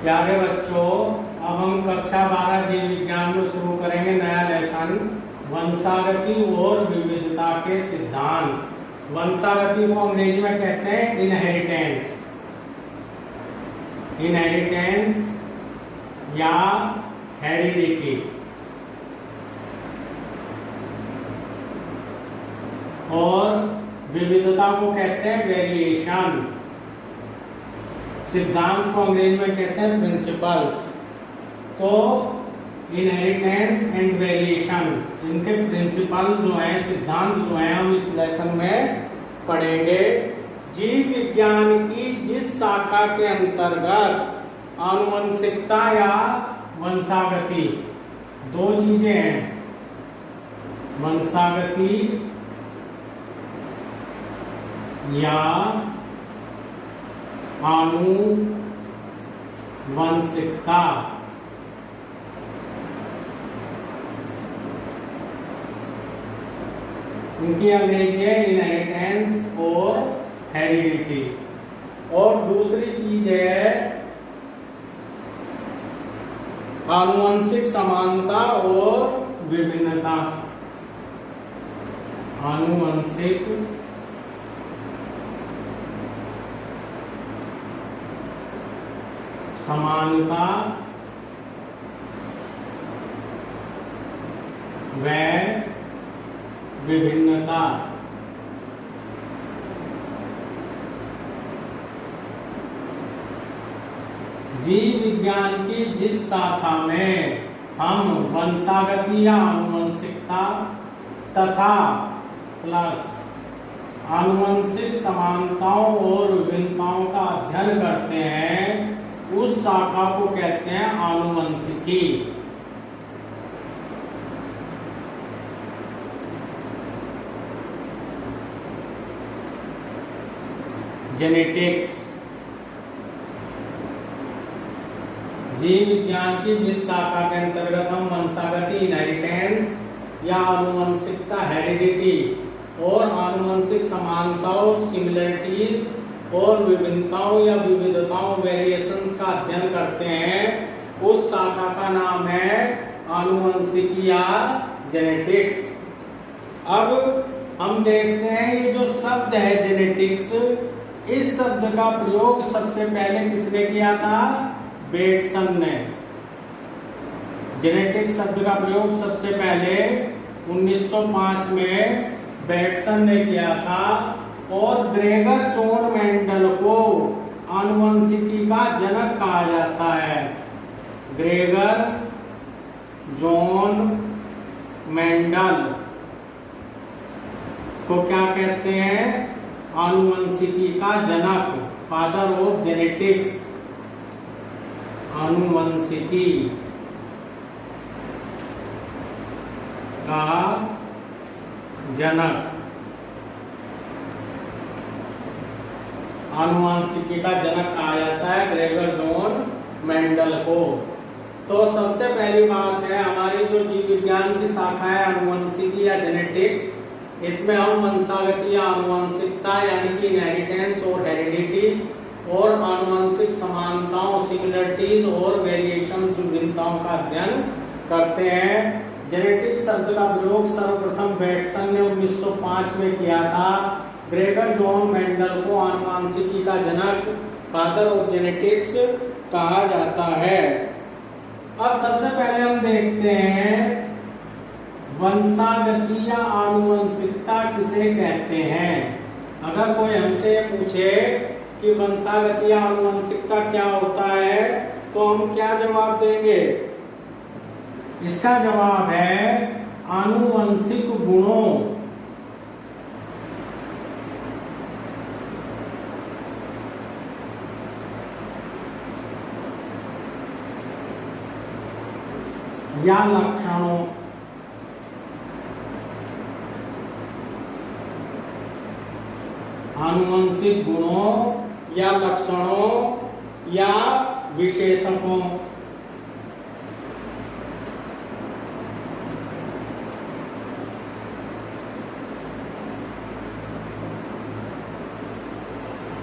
प्यारे बच्चों, अब हम कक्षा 12 जीव विज्ञान में शुरू करेंगे नया लेसन वंशागति और विविधता के सिद्धांत। वंशागति को अंग्रेजी में कहते हैं इनहेरिटेंस। इनहेरिटेंस या हेरिडिटी। और विविधता को कहते हैं वेरिएशन। सिद्धांत को अंग्रेजी में कहते हैं प्रिंसिपल्स। तो इनहेरिटेंस एंड वेरिएशन, इनके प्रिंसिपल जो हैं, सिद्धांत जो हैं, हम इस लेसन में पढ़ेंगे। जीव विज्ञान की जिस शाखा के अंतर्गत आनुवंशिकता या वंशागति, दो चीजें हैं, वंशागति या आनुवंशिकता, उनकी अंग्रेजी है इनहेरिटेंस और हेरिडिटी। और दूसरी चीज है आनुवंशिक समानता और विभिन्नता। आनुवंशिक समानता व विभिन्नता। जीव विज्ञान की जिस शाखा में हम वंशागति या आनुवंशिकता तथा प्लस आनुवंशिक समानताओं और विभिन्नताओं का अध्ययन करते हैं, उस शाखा को कहते हैं आनुवंशिकी। जेनेटिक्स। जीव विज्ञान की जिस शाखा के अंतर्गत हम वंशागति इनहेरिटेंस या आनुवंशिकता हेरिडिटी और आनुवंशिक समानताओं सिमिलरिटीज और विभिन्नताओं या विविधताओं वेरिएशंस का अध्ययन करते हैं, उस शाखा का नाम है आनुवंशिकी या जेनेटिक्स। अब हम देखते हैं ये जो शब्द है जेनेटिक्स, इस शब्द का प्रयोग सबसे पहले किसने किया था? बेटसन ने। जेनेटिक्स शब्द का प्रयोग सबसे पहले 1905 में बेटसन ने किया था। और ग्रेगर जॉन मेंडल को आनुवंशिकी का जनक कहा जाता है। ग्रेगर जॉन मेंडल को क्या कहते हैं? आनुवंशिकी का जनक, फादर ऑफ जेनेटिक्स। आनुवंशिकी का जनक, आनुवंशिकी का जनक कहा जाता है ग्रेगर जॉन मेंडल को। तो सबसे पहली बात है, हमारी जो जीव विज्ञान की शाखा है आनुवंशिकी या जेनेटिक्स, इसमें हम वंशागति या आनुवंशिकता यानी कि इनहेरिटेंस और हेरिडिटी और आनुवंशिक समानताओं सिमिलरिटीज और वेरिएशंस विभिन्नताओं का अध्ययन करते हैं। जेनेटिक्स शब्द का प्रयोग सर्वप्रथम बेटसन ने 1905 में किया था। ग्रेगर जॉन मेंडल को आनुवंशिकी का जनक, फादर ऑफ जेनेटिक्स कहा जाता है। अब सबसे पहले हम देखते हैं वंशागति या आनुवंशिकता किसे कहते हैं। अगर कोई हमसे पूछे कि वंशागति या आनुवंशिकता क्या होता है, तो हम क्या जवाब देंगे? इसका जवाब है आनुवंशिक गुणों या लक्षणों, आनुवंशिक गुणों या लक्षणों या विशेषकों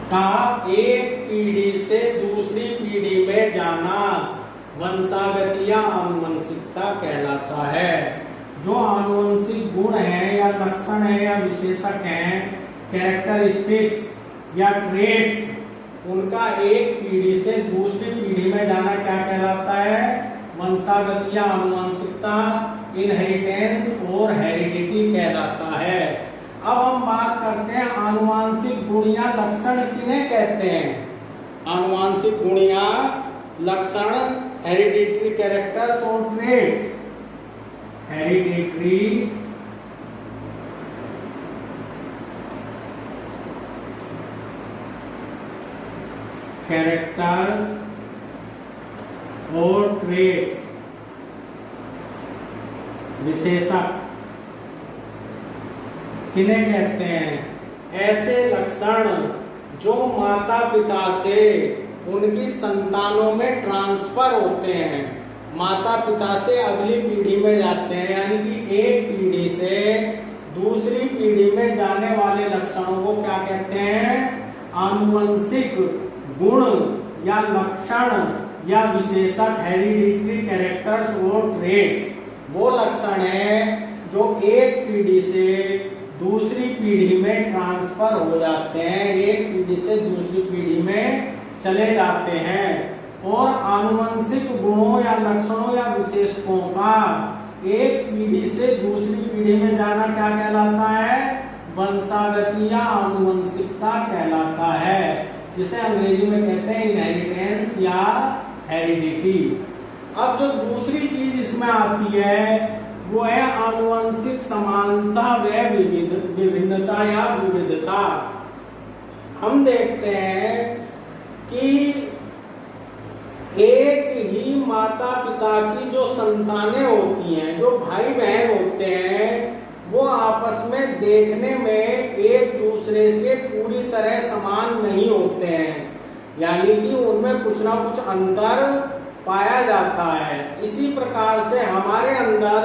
का एक पीढ़ी से दूसरी पीढ़ी में जाना जाना वंशागति या आनुवंशिकता कहलाता है। जो आनुवंशिक गुण है या लक्षण है या विशेषक हैं, कैरेक्टरिस्टिक्स या ट्रेट्स, उनका एक पीढ़ी से दूसरी पीढ़ी में जाना क्या कहलाता है? वंशागति या आनुवंशिकता, इनहेरिटेंस और हेरिडिटी कहलाता है। अब हम बात करते हैं आनुवंशिक गुण या लक्षण किन्हें कहते हैं? आनुवंशिक गुण या लक्षण, हेरिडिटरी कैरेक्टर्स और ट्रेट्स। हेरिडिटरी कैरेक्टर्स और ट्रेट्स, विशेषक किन्हें कहते हैं? ऐसे लक्षण जो माता पिता से उनकी संतानों में ट्रांसफर होते हैं, माता पिता से अगली पीढ़ी में जाते हैं, यानी कि एक पीढ़ी से दूसरी पीढ़ी में जाने वाले लक्षणों को क्या कहते हैं? आनुवंशिक गुण या लक्षण या विशेषक, हेरिडिटरी कैरेक्टर्स और ट्रेट्स। वो लक्षण है जो एक पीढ़ी से दूसरी पीढ़ी में ट्रांसफर हो जाते हैं, एक पीढ़ी से दूसरी पीढ़ी में चले जाते हैं। और आनुवंशिक गुणों या लक्षणों या विशेषकों का एक पीढ़ी से दूसरी पीढ़ी में जाना क्या कहलाता है? वंशागति या आनुवंशिकता कहलाता है, जिसे अंग्रेजी में कहते हैं इनहेरिटेंस या हेरिडिटी। अब जो दूसरी चीज इसमें आती है वो है आनुवंशिक समानता व विभिन्नता या विविधता। हम देखते हैं कि एक ही माता पिता की जो संतानें होती हैं, जो भाई बहन होते हैं, वो आपस में देखने में एक दूसरे के पूरी तरह समान नहीं होते हैं, यानी कि उनमें कुछ ना कुछ अंतर पाया जाता है। इसी प्रकार से हमारे अंदर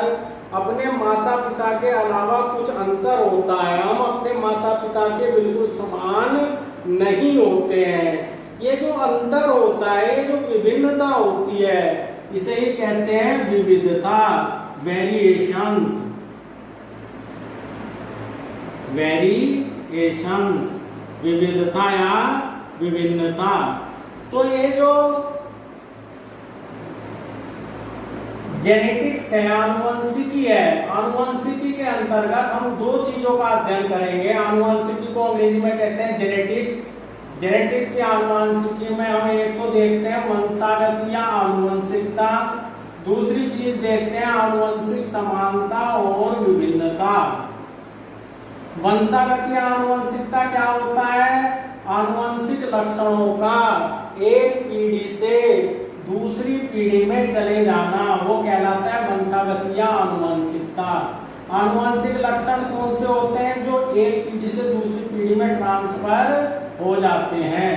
अपने माता पिता के अलावा कुछ अंतर होता है, हम अपने माता पिता के बिल्कुल समान नहीं होते हैं। ये जो अंतर होता है, ये जो विभिन्नता होती है, इसे ही कहते हैं विविधता, वेरिएशंस। वेरिएशंस, विविधता या विभिन्नता। तो ये जो जेनेटिक्स है, आनुवंशिकी है, आनुवंशिकी के अंतर्गत हम दो चीजों का अध्ययन करेंगे। आनुवंशिकी को अंग्रेजी में कहते हैं जेनेटिक्स। जेनेटिक्स या आनुवंशिकी में हम एक तो देखते हैं वंशागति या आनुवंशिकता, दूसरी चीज देखते हैं आनुवंशिक समानता और विभिन्नता। वंशागति या आनुवंशिकता क्या होता है? आनुवंशिक लक्षणों का एक पीढ़ी से दूसरी पीढ़ी में चले जाना, वो कहलाता है वंशागति या आनुवंशिकता। आनुवंशिक लक्षण कौन से होते हैं? जो एक पीढ़ी से दूसरी पीढ़ी में ट्रांसफर हो जाते हैं।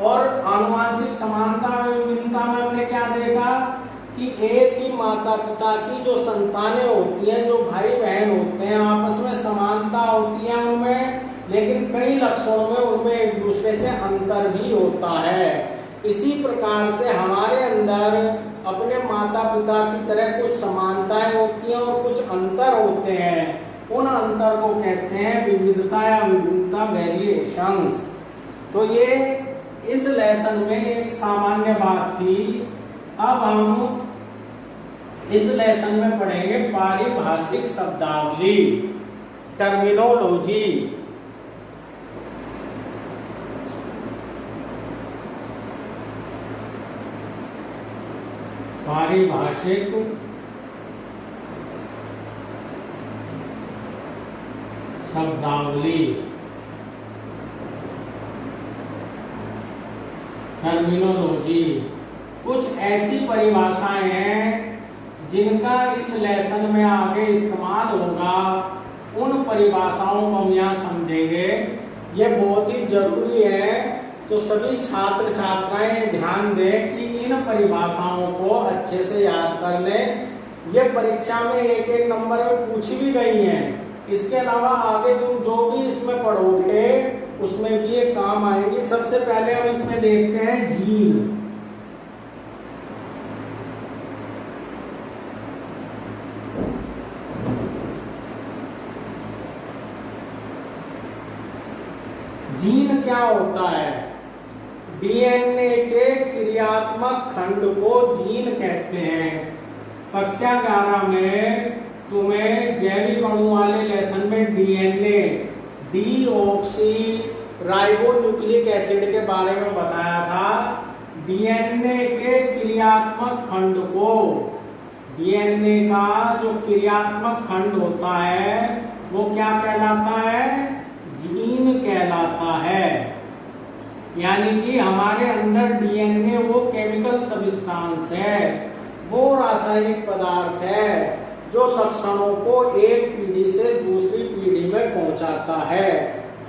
और आनुवंशिक समानता और विभिन्नता में हमने क्या देखा कि एक ही माता पिता की जो संतानें होती हैं, जो भाई बहन होते हैं, आपस में समानता होती है उनमें, लेकिन कई लक्षणों में उनमें एक दूसरे से अंतर भी होता है। इसी प्रकार से हमारे अंदर अपने माता पिता की तरह कुछ समानताएं होती हैं और कुछ अंतर होते हैं। उन अंतर को कहते हैं विविधता या विभिन्नता, वेरिएशंस। तो ये इस लेसन में एक सामान्य बात थी। अब हम इस लेसन में पढ़ेंगे पारिभाषिक शब्दावली, टर्मिनोलॉजी। पारिभाषिक शब्दावली, टर्मिनोलॉजी। कुछ ऐसी परिभाषाएं हैं जिनका इस लेसन में आगे इस्तेमाल होगा, उन परिभाषाओं को हम यहाँ समझेंगे। ये बहुत ही जरूरी है, तो सभी छात्र छात्राएं ध्यान दें कि इन परिभाषाओं को अच्छे से याद कर लें। ये परीक्षा में एक एक नंबर में पूछी भी गई हैं। इसके अलावा आगे तुम जो भी इसमें पढ़ोगे उसमें भी ये काम आएंगी। सबसे पहले हम इसमें देखते हैं जीन। होता है? डीएनए के क्रियात्मक खंड को जीन कहते हैं। कक्षा 11 में तुम्हें जैविक अणु वाले लेसन में डीएनए, डीऑक्सी राइबोन्यूक्लिक एसिड के बारे में बताया था। डीएनए के क्रियात्मक खंड को, डीएनए का जो क्रियात्मक खंड होता है वो क्या कहलाता है? जीन कहलाता है। यानी कि हमारे अंदर डीएनए वो केमिकल सब्सटेंस है, वो रासायनिक पदार्थ है जो लक्षणों को एक पीढ़ी से दूसरी पीढ़ी में पहुंचाता है।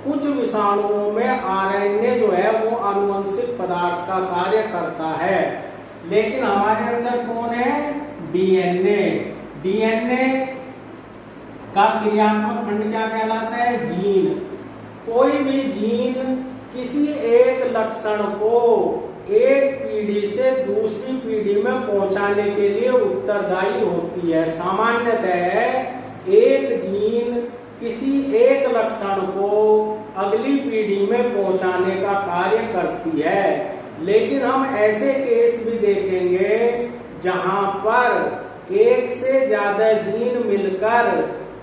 कुछ विषाणुओं में आरएनए जो है वो आनुवंशिक पदार्थ का कार्य करता है, लेकिन हमारे अंदर कौन है? डीएनए। डीएनए का क्रियात्मक खंड क्या कहलाता है? जीन। कोई भी जीन किसी एक लक्षण को एक पीढ़ी से दूसरी पीढ़ी में पहुंचाने के लिए उत्तरदायी होती है। सामान्यतः एक जीन किसी एक लक्षण को अगली पीढ़ी में पहुंचाने का कार्य करती है, लेकिन हम ऐसे केस भी देखेंगे जहां पर एक से ज्यादा जीन मिलकर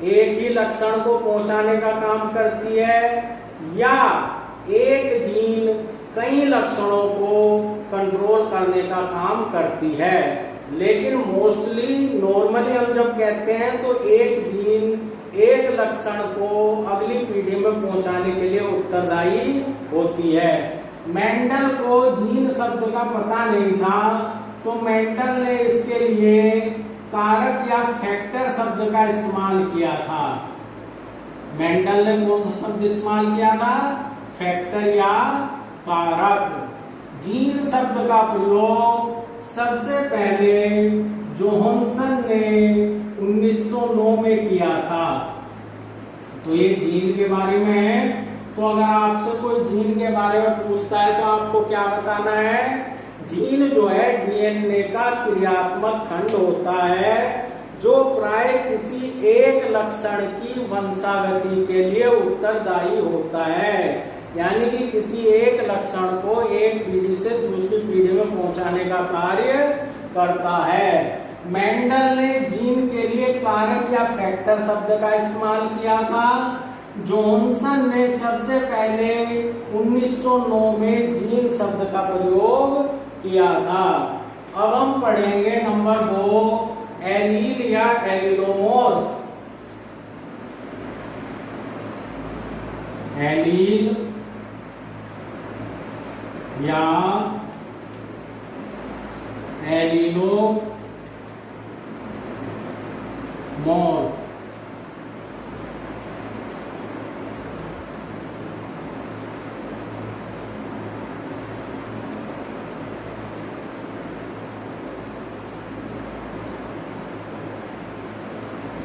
एक ही लक्षण को पहुंचाने का काम करती है, या एक जीन कई लक्षणों को कंट्रोल करने का काम करती है। लेकिन मोस्टली नॉर्मली हम जब कहते हैं तो एक जीन एक लक्षण को अगली पीढ़ी में पहुंचाने के लिए उत्तरदायी होती है। मेंडल को जीन शब्द का पता नहीं था, तो मेंडल ने इसके लिए कारक या फैक्टर शब्द का इस्तेमाल किया था। मेंडल ने कौन सा शब्द इस्तेमाल किया था? फैक्टर या कारक। जीन शब्द का प्रयोग सबसे पहले जोहानसन ने 1909 में किया था। तो ये जीन के बारे में है। तो अगर आपसे कोई जीन के बारे में पूछता है तो आपको क्या बताना है? जीन जो है डीएनए का क्रियात्मक खंड होता है जो प्राय किसी एक लक्षण की वंशागति के लिए उत्तरदायी होता है। यानी कि किसी एक लक्षण को एक पीढ़ी से दूसरी पीढ़ी में पहुंचाने का कार्य करता है। मेंडल ने जीन के लिए कारक या फैक्टर शब्द का इस्तेमाल किया था। जोहानसन ने सबसे पहले 1909 में जीन शब्द का प्रयोग किया था। अब हम पढ़ेंगे नंबर 2, एलील या एलिलोमॉर्फ। एलील या एलिलोमॉर्फ।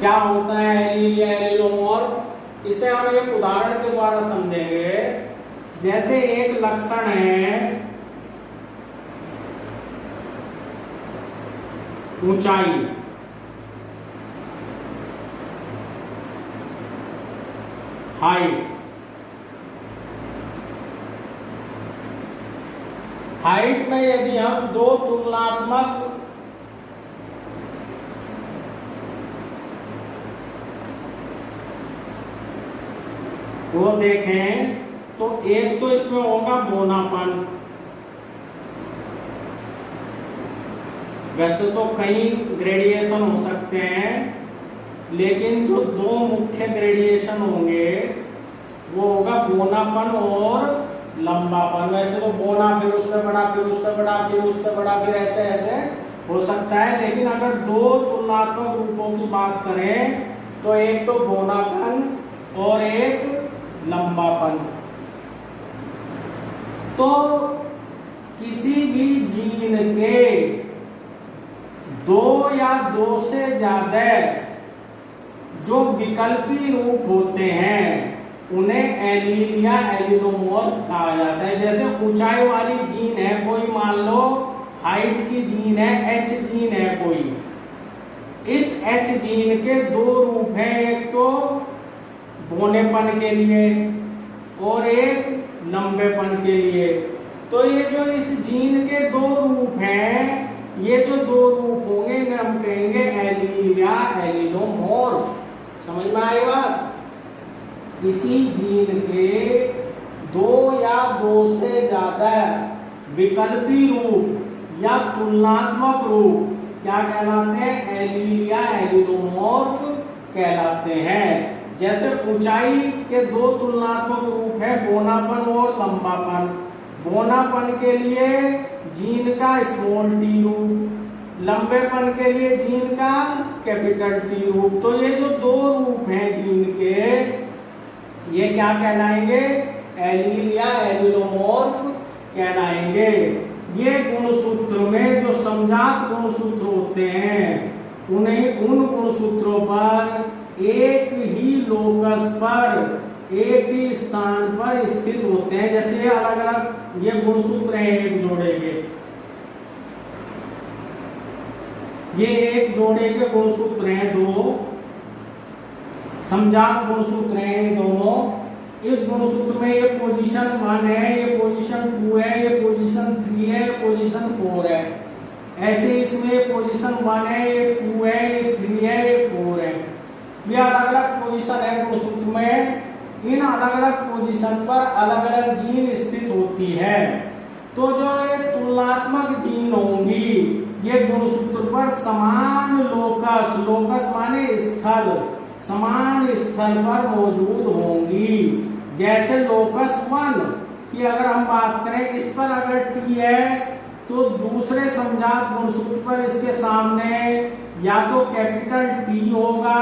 क्या होता है एलील या एलिलोमॉर्फ? इसे हम एक उदाहरण के द्वारा समझेंगे। जैसे एक लक्षण है ऊंचाई, हाइट। हाइट में यदि हम दो तुलनात्मक वो देखें तो एक तो इसमें होगा बौनापन। वैसे तो कई ग्रेडिएशन हो सकते हैं, लेकिन जो दो मुख्य ग्रेडिएशन होंगे वो होगा बौनापन और लंबापन। वैसे तो बौना फिर उससे बड़ा, फिर उससे बड़ा, फिर उससे बड़ा, फिर ऐसे ऐसे हो सकता है। लेकिन अगर दो तुलनात्मक रूपों की बात करें तो एक तो बौनापन और एक लंबापन। तो किसी भी जीन के दो या दो से ज्यादा जो विकल्पी रूप होते हैं उन्हें एलील या एलिलोमॉर्फ कहा जाता है। जैसे ऊंचाई वाली जीन है कोई, मान लो हाइट की जीन है, एच जीन है कोई। इस एच जीन के दो रूप हैं, एक तो बौनेपन के लिए और एक लंबेपन के लिए। तो ये जो इस जीन के दो रूप हैं, ये जो दो रूप होंगे इन्हें हम कहेंगे एलील या एलिलोमॉर्फ। समझ में आई बात? इसी जीन के दो या दो से ज्यादा विकल्पी रूप या तुलनात्मक रूप क्या कहलाते हैं? एलील या एलिलोमॉर्फ कहलाते हैं। जैसे ऊंचाई के दो तुलनात्मक रूप है, बोनापन और लंबापन। बोनापन के लिए जीन का स्मॉल टी रूप, लंबेपन के लिए जीन का कैपिटल टी रूप। तो ये जो दो रूप हैं जीन के, ये क्या कहलाएंगे? एलील या एलिलोमॉर्फ कहलाएंगे। ये गुणसूत्र में जो समजात गुणसूत्र होते हैं, उन गुणसूत्रों पर एक ही लोकस पर, एक ही स्थान पर स्थित होते हैं। जैसे ये अलग अलग ये गुणसूत्र हैं एक जोड़े के, ये एक जोड़े के गुणसूत्र हैं, दो समजात गुणसूत्र हैं दोनों। इस गुणसूत्र में ये पोजीशन 1 है, ये पोजीशन 2 है, ये पोजीशन 3 है, ये पोजीशन 4 है। ऐसे इसमें पोजीशन 1 है, ये 2 है, ये 3 है, ये 4 है। ये अलग अलग पोजीशन है गुणसूत्र में। इन अलग अलग पोजीशन पर अलग अलग जीन स्थित होती है। तो जो ये तुलनात्मक जीन होंगी, ये गुणसूत्र पर समान लोकस, लोकस माने स्थल, समान स्थल पर मौजूद होंगी। जैसे लोकस 1 की अगर हम बात करें, इस पर अगर टी है तो दूसरे समजात गुणसूत्र पर इसके सामने या तो कैपिटल टी होगा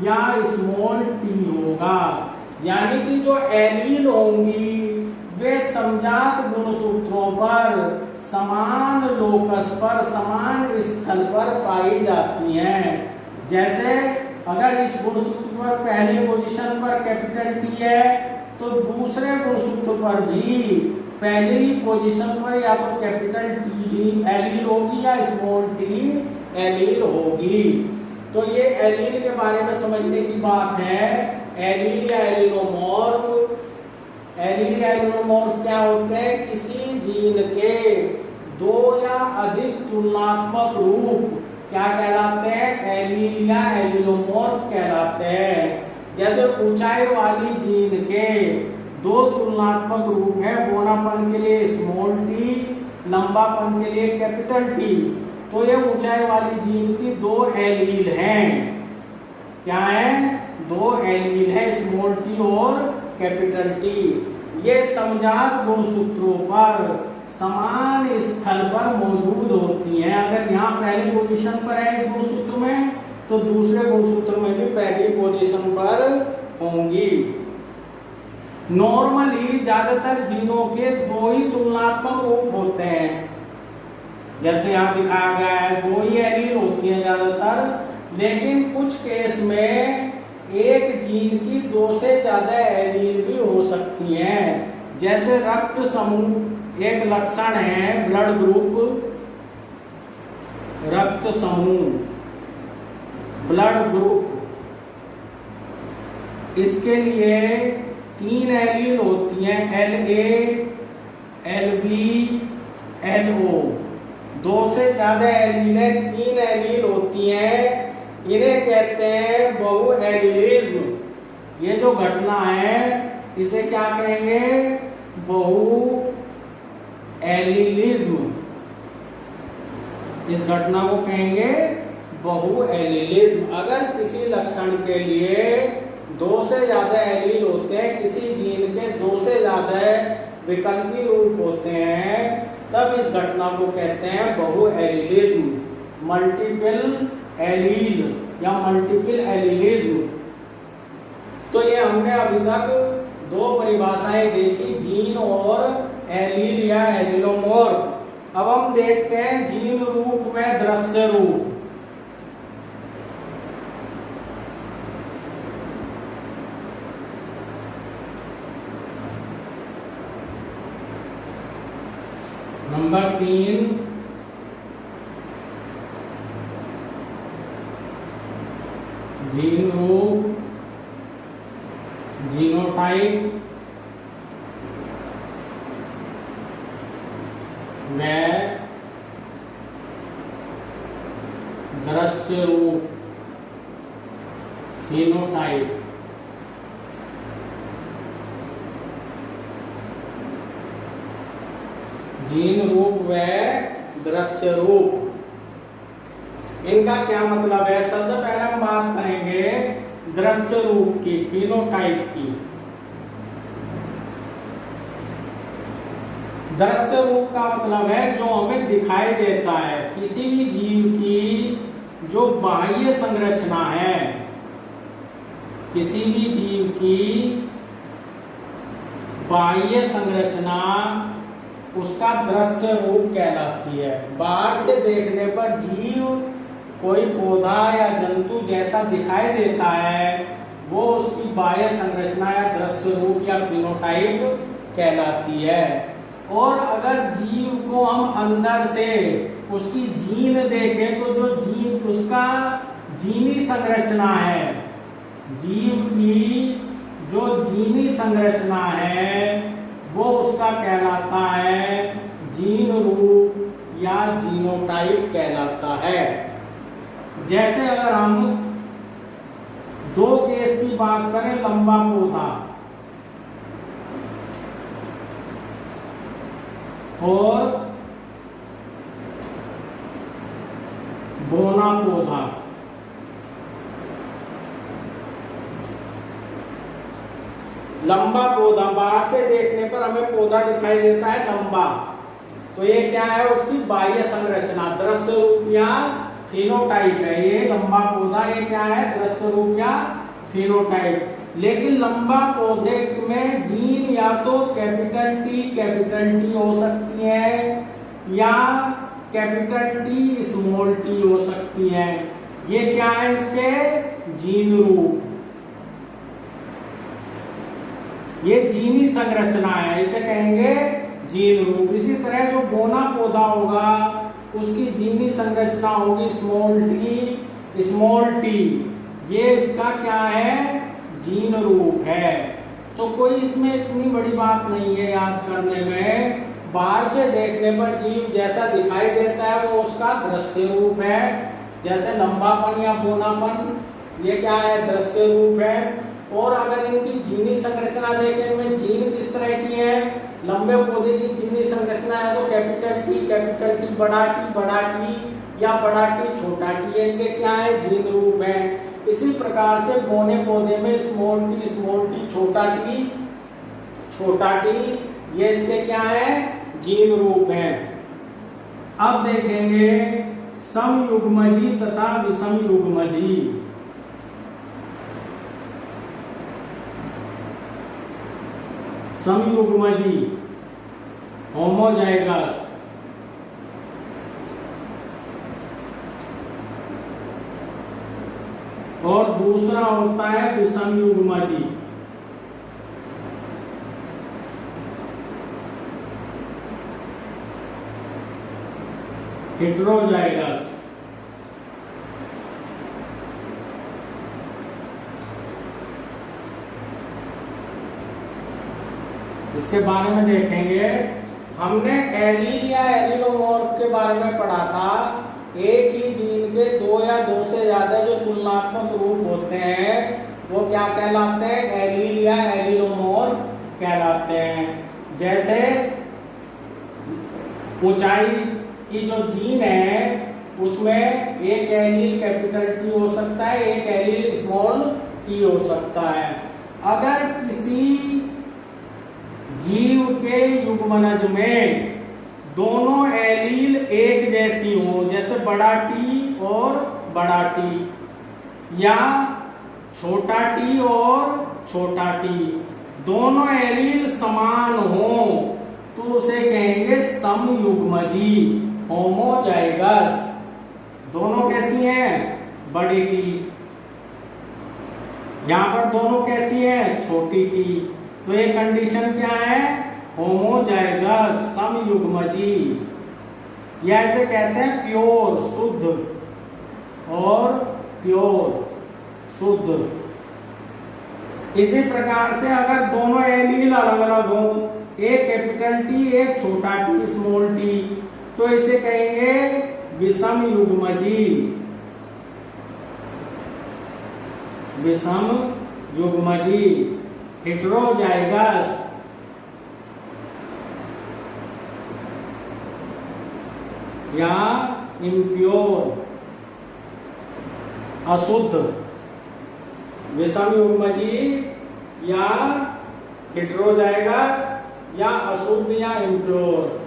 या स्मॉल टी होगा। यानी कि जो एलील होंगी वे समजात गुणसूत्रों पर समान लोकस पर, समान स्थल पर पाई जाती हैं। जैसे अगर इस गुणसूत्र पर पहले पोजीशन पर कैपिटल टी है तो दूसरे गुणसूत्र पर भी पहली पोजीशन पर या तो कैपिटल टी एलील होगी या स्मॉल टी एलील होगी। तो ये एलील के बारे में समझने की बात है। एलील या एलिलोमॉर्फ, एलील या एलिलोमॉर्फ क्या होते हैं? किसी जीन के दो या अधिक तुलनात्मक रूप क्या कहलाते हैं? एलील या एलिलोमॉर्फ कहलाते हैं। जैसे ऊंचाई वाली जीन के दो तुलनात्मक रूप है, बोनापन के लिए स्मॉल टी, लंबापन के लिए कैपिटल टी। तो ये ऊंचाई वाली जीन की दो एलील हैं। क्या है? दो एलील है, स्मॉल टी और कैपिटल टी। ये समजात गुणसूत्रों पर समान स्थल पर मौजूद होती हैं। अगर यहाँ पहली पोजीशन पर है इस गुणसूत्र में तो दूसरे गुणसूत्र में भी पहली पोजीशन पर होंगी। नॉर्मली ज्यादातर जीनों के दो ही तुलनात्मक रूप होते हैं। जैसे यहाँ दिखाया गया है, दो ही एलील होती हैं ज्यादातर। लेकिन कुछ केस में एक जीन की दो से ज्यादा एलील भी हो सकती हैं। जैसे रक्त समूह एक लक्षण है, ब्लड ग्रुप, रक्त समूह, ब्लड ग्रुप, इसके लिए 3 एलील होती हैं, LA, LB, LO। दो से ज्यादा एलील है, 3 एलील होती हैं, इन्हें कहते हैं बहु एलीलिज्म। ये जो घटना है इसे क्या कहेंगे? बहु एलीलिज्म। इस घटना को कहेंगे बहु एलीलिज्म। अगर किसी लक्षण के लिए दो से ज्यादा एलील होते हैं, किसी जीन के दो से ज्यादा विकल्पी रूप होते हैं, तब इस घटना को कहते हैं बहु एलीलिज्म, मल्टीपल एलील या मल्टीपल एलीलिज्म। तो ये हमने अभी तक दो परिभाषाएं देखी, जीन और एलील या एलिलोमॉर्फ। अब हम देखते हैं जीन रूप में दृश्य रूप। नंबर 3, जीन रूप, जीनोटाइप दृश्य रूप, फिनोटाइप। जीन रूप व दृश्य रूप, इनका क्या मतलब है? सबसे पहले हम बात करेंगे दृश्य रूप की, फिनोटाइप की। दृश्य रूप का मतलब है जो हमें दिखाई देता है, किसी भी जीव की जो बाह्य संरचना है, किसी भी जीव की बाह्य संरचना उसका दृश्य रूप कहलाती है। बाहर से देखने पर जीव कोई पौधा या जंतु जैसा दिखाई देता है, वो उसकी बाह्य संरचना या दृश्य रूप या फिनोटाइप कहलाती है। और अगर जीव को हम अंदर से उसकी जीन देखें तो जो जीव उसका जीनी संरचना है, जीव की जो जीनी संरचना है वो उसका कहलाता है जीन रूप या जीनोटाइप कहलाता है। जैसे अगर हम दो केस की बात करें, लंबा पौधा और बौना पौधा, लंबा पौधा बाहर से देखने पर हमें पौधा दिखाई देता है लंबा, तो ये क्या है? उसकी बाह्य संरचना दृश्य रूप या फिनोटाइप है। ये लंबा पौधा, ये क्या है? दृश्य रूप या फिनोटाइप। लेकिन लंबा पौधे में जीन या तो कैपिटल टी हो सकती है या कैपिटल टी स्मॉल टी हो सकती है। ये क्या है? इसके जीन रूप, ये जीनी संरचना है, इसे कहेंगे जीन रूप। इसी तरह जो बौना पौधा होगा उसकी जीनी संरचना होगी स्मॉल टी, ये इसका क्या है? जीन रूप है। तो कोई इसमें इतनी बड़ी बात नहीं है याद करने में। बाहर से देखने पर जीव जैसा दिखाई देता है वो उसका दृश्य रूप है, जैसे लंबापन या बौनापन, ये क्या है? दृश्य रूप है। और अगर इनकी जीनी संरचना देखें में जीन किस तरह की है, लंबे पौधे की जीनी संरचना है तो कैपिटल टी, बड़ा टी या बड़ा टी छोटा टी, इनके क्या है? जीन रूप है। इसी प्रकार से बौने पौधे में स्मॉल टी, छोटा टी, ये इसके क्या है? जीन रूप है। अब देखेंगे समयुग्मजी तथा विषमयुग्मजी। समयुग्मजी होमोजाइगस, और दूसरा होता है विषमयुग्मजी। हेटेरोजाइगस। इसके बारे में देखेंगे। हमने एलील या एलिलोमॉर्फ के बारे में पढ़ा था। एक ही जीन के दो या दो से ज्यादा जो तुलनात्मक रूप होते हैं वो क्या कहलाते हैं? एलील या एलिलोमॉर्फ कहलाते हैं। जैसे ऊंचाई की जो जीन है उसमें एक एलील कैपिटल टी हो सकता है, एक एलील स्मॉल टी हो सकता है। अगर किसी जीव के युग्मनज में दोनों एलील एक जैसी हो, जैसे बड़ा टी और बड़ा टी, या छोटा टी और छोटा टी, दोनों एलील समान हो तो उसे कहेंगे समयुग्मजी, होमोजाइगस। दोनों कैसी हैं? बड़ी टी। यहां पर दोनों कैसी हैं? छोटी टी। तो ये कंडीशन क्या है? होमोजाइगस, समयुग्मजी। या ऐसे कहते हैं प्योर, शुद्ध, और प्योर, शुद्ध। इसी प्रकार से अगर दोनों एलील अलग अलग हो, एक कैपिटल टी एक छोटा टी स्मॉल टी, तो इसे कहेंगे विषमयुग्मजी। विषम युग्मजी, हेटेरोजाइगस या इम्प्योर, अशुद्ध, विषम युग्मजी या हेटेरोजाइगस या अशुद्ध या इम्प्योर।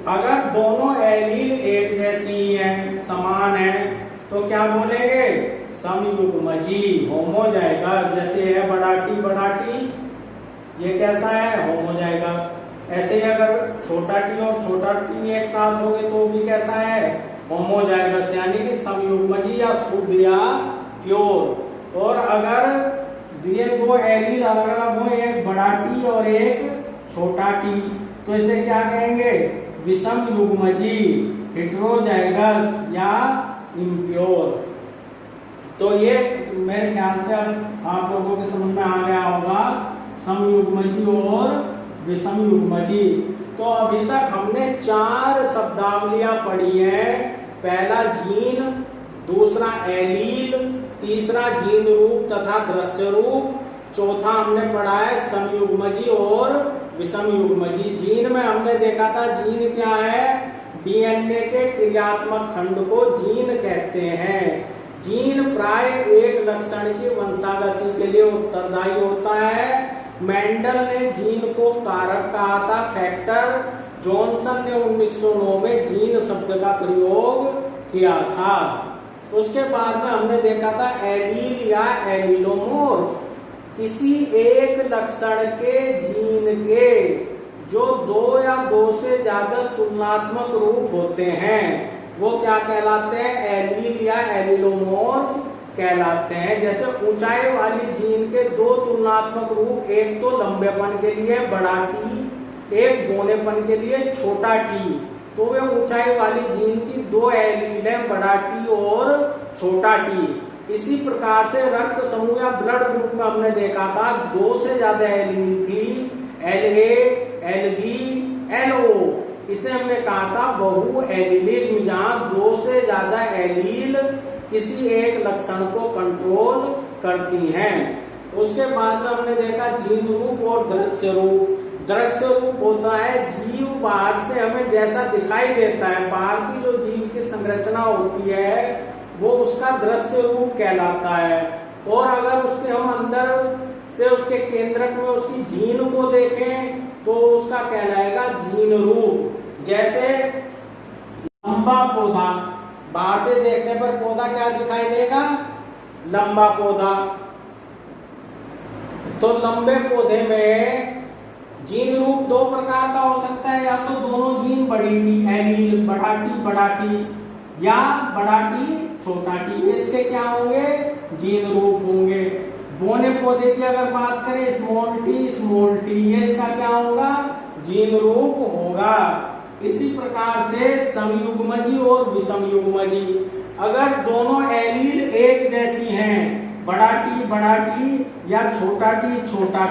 अगर दोनों एलील एक जैसी हैं, समान है, तो क्या बोलेंगे? समयुग्मजी, होमोजाइगस। जैसे है बड़ा टी, ये कैसा है? होमोजाइगस। ऐसे ही अगर छोटा टी और छोटा टी एक साथ होंगे तो भी कैसा है? होमोजाइगस, यानी कि समयुग्मजी या शुद्ध या प्योर। और अगर ये दो एलील अलग अलग हो, एक बड़ा टी और एक छोटा टी, तो इसे क्या कहेंगे? विषम युग्मजी, हेटेरोजाइगस या इम्प्योर। तो ये मेरे ख्याल से अब आप लोगों के समझ में आ गया होगा समयुग्मजी और विषम युग्मजी। तो अभी तक हमने 4 शब्दावलियां पढ़ी हैं। पहला जीन, दूसरा एलील, तीसरा जीन रूप तथा दृश्य रूप, चौथा हमने पढ़ा है समयुग्मजी और विषम युग्मजी। जीन में हमने देखा था, जीन क्या है? डीएनए के क्रियात्मक खंड को जीन कहते हैं। जीन प्राय एक लक्षण की वंशागति के लिए उत्तरदायी होता है। मेंडल ने जीन को कारक कहा था, फैक्टर। जॉनसन ने 1909 में जीन शब्द का प्रयोग किया था। उसके बाद में हमने देखा था एलील या एलीलोमोर्फ, किसी एक लक्षण के जीन के जो 2 या 2 से ज्यादा तुलनात्मक रूप होते हैं, वो क्या कहलाते हैं? एलील या एलीलोमोर्फ कहलाते हैं। जैसे ऊंचाई वाली जीन के 2 तुलनात्मक रूप, एक तो लंबेपन के लिए बड़ा टी, एक बौनेपन के लिए छोटा टी, तो वे ऊंचाई वाली जीन की 2 एलील हैं, बड़ा टी और छोटा टी। इसी प्रकार से रक्त समूह या ब्लड ग्रुप में हमने देखा था 2 से ज्यादा एलील थी, LA, LB, LO। इसे हमने कहा था बहु एलीलिज्म, जहां 2 से ज्यादा एलील किसी एक लक्षण को कंट्रोल करती हैं। उसके बाद में हमने देखा जीन रूप और दृश्य रूप। दृश्य रूप होता है जीव बाहर से हमें जैसा दिखाई देता है, बाहर की जो जीव की संरचना होती है वो उसका दृश्य रूप कहलाता है। और अगर उसके हम अंदर से उसके केंद्रक में उसकी जीन को देखें तो उसका कहलाएगा जीन रूप। जैसे लंबा पौधा, बाहर से देखने पर पौधा क्या दिखाई देगा? लंबा पौधा। तो लंबे पौधे में जीन रूप 2 प्रकार का हो सकता है, या तो दोनों जीन बड़ी टी एलील, बड़ा टी या बड़ा टी छोटा टी, इसके क्या होंगे? जीन रूप होंगे। बौने पौधे की अगर बात करें स्मॉल टी, ये इसका क्या होगा? जीन रूप होगा। इसी प्रकार से समयुग्मजी और विषम युग्मजी, अगर दोनों एलील एक जैसी हैं, बड़ा टी या छोटा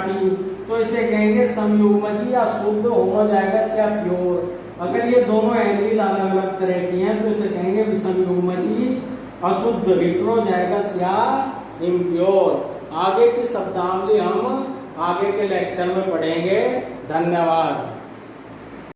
टी, तो इसे कहेंगे समयुग्मजी या शुद्ध, होमोजाइगस या प्योर। अगर ये दोनों एलील अलग अलग तरह की हैं तो इसे कहेंगे विषम युग्मजी, अशुद्ध, हेटेरोजाइगस या इम्प्योर। आगे की शब्दावली हम आगे के लेक्चर में पढ़ेंगे। धन्यवाद।